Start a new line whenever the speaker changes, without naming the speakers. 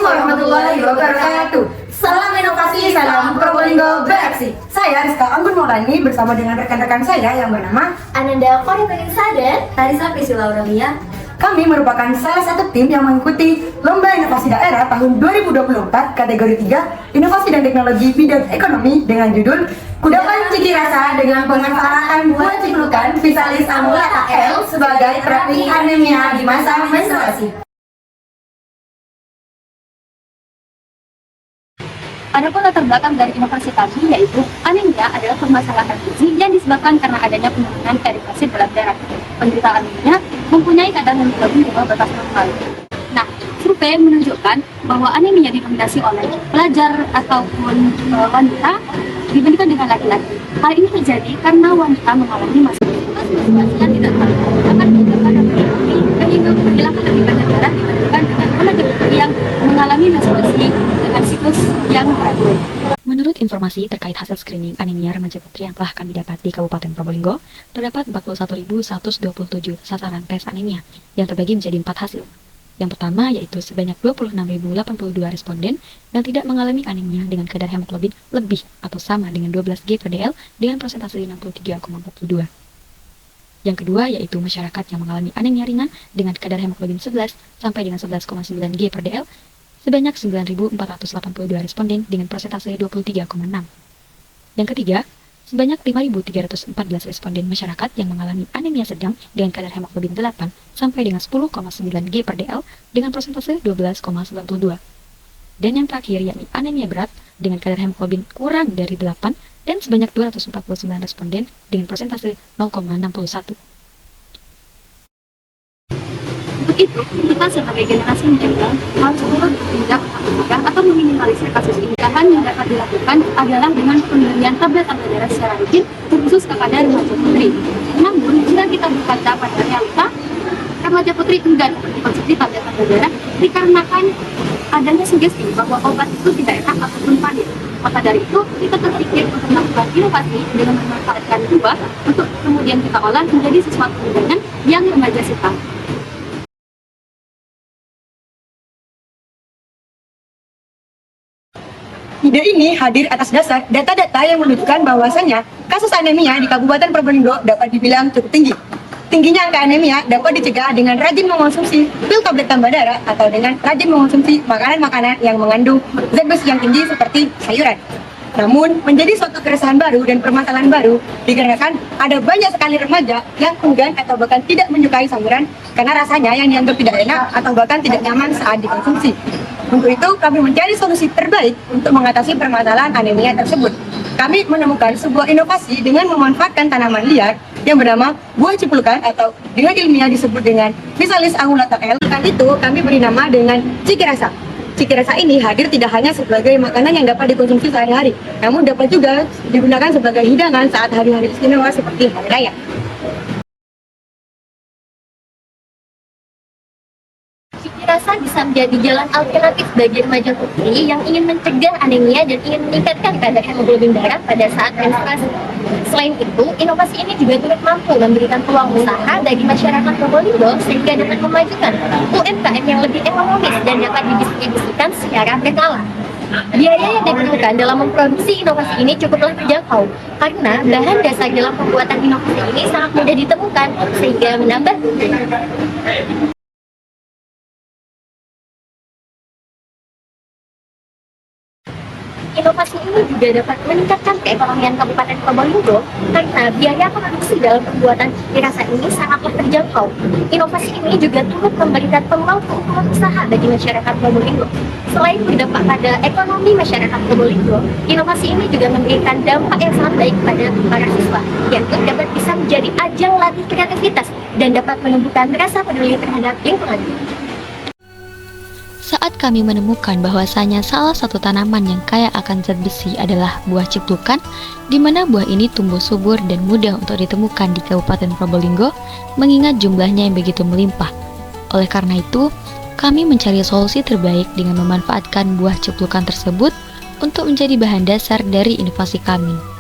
warahmatullahi wabarakatuh. Salam inovasi, salam Probolinggo beraksi. Saya Rizka Anggun Maulani bersama dengan rekan-rekan saya yang bernama
Ananda Korepeningsa dan Tarisa Priscilla Aurelia.
Kami merupakan salah satu tim yang mengikuti Lomba Inovasi Daerah tahun 2024 kategori 3 Inovasi dan Teknologi Bidang Ekonomi dengan judul Kudapan Ciki Rasa dengan pemanfaatan buah ciplukan Visalis Amulata L sebagai terapi anemia di masa menstruasi.
Adapun latar belakang dari inovasi kami yaitu anemia adalah permasalahan gizi yang disebabkan karena adanya penurunan uric acid dalam darah. Penderita anemia mempunyai kadar hemoglobin di bawah batas normal. Nah, survei menunjukkan bahwa anemia didominasi oleh pelajar ataupun wanita dibandingkan dengan laki-laki. Hal ini terjadi karena wanita mengalami masalah yang tidak terlalu akan menyebabkan anemia sehingga kehilangan lebih banyak darah dibandingkan dengan remaja putri yang mengalami menstruasi dengan siklus yang teratur.
Menurut informasi terkait hasil screening anemia remaja putri yang telah kami dapat di Kabupaten Probolinggo, terdapat 41.127 sasaran tes anemia yang terbagi menjadi 4 hasil. Yang pertama yaitu sebanyak 26.082 responden yang tidak mengalami anemia dengan kadar hemoglobin lebih atau sama dengan 12 G per DL dengan persentase 63,42. Yang kedua yaitu masyarakat yang mengalami anemia ringan dengan kadar hemoglobin 11 sampai dengan 11,9 G per DL sebanyak 9.482 responden dengan persentase 23,6. Yang ketiga, sebanyak 5.314 responden masyarakat yang mengalami anemia sedang dengan kadar hemoglobin 8 sampai dengan 10,9 G per DL dengan persentase 12,92. Dan yang terakhir yakni anemia berat dengan kadar hemoglobin kurang dari 8 dan sebanyak 249 responden dengan persentase 0,61.
Untuk itu, kita sebagai generasi milenial harus turut bertindak mencegah atau meminimalisir kasus ini. Bahan yang dapat dilakukan adalah dengan pemberian tablet anti darah secara rutin, khusus kepada remaja putri. Namun, jika kita berkaca pada realita, remaja putri enggan dikonsumsi tablet anti darah dikarenakan adanya sugesti bahwa obat itu tidak enak ataupun pahit. Maka dari itu, kita terpikir untuk melakukan inovasi dengan memanfaatkan buah untuk kemudian kita olah menjadi sesuatu hidangan yang remaja suka.
Ide ini hadir atas dasar data-data yang menunjukkan bahwasanya kasus anemia di Kabupaten Probolinggo dapat dibilang cukup tinggi. Tingginya angka anemia dapat dicegah dengan rajin mengonsumsi pil tablet tambah darah atau dengan rajin mengonsumsi makanan-makanan yang mengandung zat besi yang tinggi seperti sayuran. Namun, menjadi suatu keresahan baru dan permasalahan baru dikarenakan ada banyak sekali remaja yang enggan atau bahkan tidak menyukai sayuran karena rasanya yang dianggap tidak enak atau bahkan tidak nyaman saat dikonsumsi. Untuk itu, kami mencari solusi terbaik untuk mengatasi permasalahan anemia tersebut. Kami menemukan sebuah inovasi dengan memanfaatkan tanaman liar yang bernama buah ciplukan atau dengan ilmiah disebut dengan Visalis Amulata L. Itu kami beri nama dengan Ciki Rasa. Ciki Rasa ini hadir tidak hanya sebagai makanan yang dapat dikonsumsi sehari-hari, namun dapat juga digunakan sebagai hidangan saat hari-hari istimewa seperti hari raya.
Ciki Rasa bisa menjadi jalan alternatif bagi remaja putri yang ingin mencegah anemia dan ingin meningkatkan kadar hemoglobin darah pada saat menstruasi. Selain itu, inovasi ini juga turut mampu memberikan peluang usaha bagi masyarakat Probolinggo sehingga dapat memajukan UMKM yang lebih ekonomis dan dapat didistribusikan secara berkala. Biaya yang diperlukan dalam memproduksi inovasi ini cukuplah terjangkau karena bahan dasar dalam pembuatan inovasi ini sangat mudah ditemukan sehingga menambah inovasi ini juga dapat meningkatkan keekonomian Kabupaten Probolinggo karena biaya produksi dalam pembuatan Ciki Rasa ini sangatlah terjangkau. Inovasi ini juga turut memberikan peluang keuntungan usaha bagi masyarakat Probolinggo. Selain berdampak pada ekonomi masyarakat Probolinggo, inovasi ini juga memberikan dampak yang sangat baik pada para siswa, yaitu dapat bisa menjadi ajang latih kreativitas dan dapat menumbuhkan rasa peduli terhadap lingkungan.
Saat kami menemukan bahwasanya salah satu tanaman yang kaya akan zat besi adalah buah ciplukan, di mana buah ini tumbuh subur dan mudah untuk ditemukan di Kabupaten Probolinggo, mengingat jumlahnya yang begitu melimpah. Oleh karena itu, kami mencari solusi terbaik dengan memanfaatkan buah ciplukan tersebut untuk menjadi bahan dasar dari inovasi kami.